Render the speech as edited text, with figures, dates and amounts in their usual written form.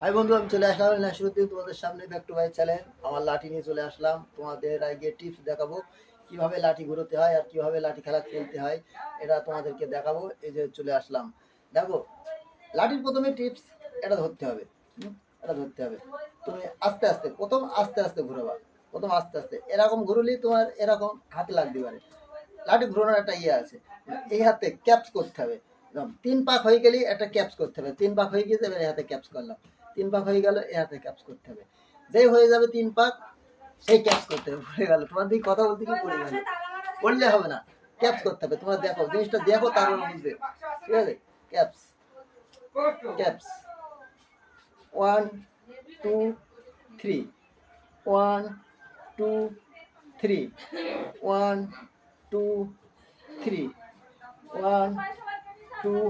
High বন্ধু, আমি চলে আসলাম নাসিরুদ্দিন তোমাদের সামনে ব্যাক টু মাই চ্যানেল। আমার লাঠি নিয়ে চলে আসলাম, তোমাদের আগে টিপস দেখাবো কিভাবে লাঠি ঘুরোতে হয় আর কিভাবে লাঠি খেলা খেলতে হয়, এটা তোমাদেরকে দেখাবো। এই যে চলে আসলাম, দেখো লাঠির প্রথমে টিপস এটা ধরতে হবে। এটা ধরতে হবে, তুমি আস্তে আস্তে প্রথম আস্তে আস্তে ঘুরোবা। প্রথম আস্তে আস্তে এরকম ঘুরলেই তোমার এরকম হাতে লাগতে পারে। লাঠি ঘুরানোর একটা ইয়ে আছে, এই হাতে ক্যাপস করতে হবে। একদম 3 পাক হয়ে গেলেই একটা ক্যাপস করতে হবে। 3 পাক হয়ে গিয়েছে, এবার এই হাতে ক্যাপস করলাম। 3 পাক হয়ে গেল, এই হাতে ক্যাপস করতে হবে। যেই হয়ে যাবে 3 পাক, সেই ক্যাপস করতে হবে। পড়ে গেল, তোমার দিকে কথা বলতে কি পড়ে গেল, পড়লে হবে না, ক্যাপস করতে হবে। তোমরা দেখো, জিনিসটা দেখো, তারপর বুঝবে। ঠিক আছে, ক্যাপস ক্যাপস 1 2 3, 1 2 3, 1 2 3, 1 2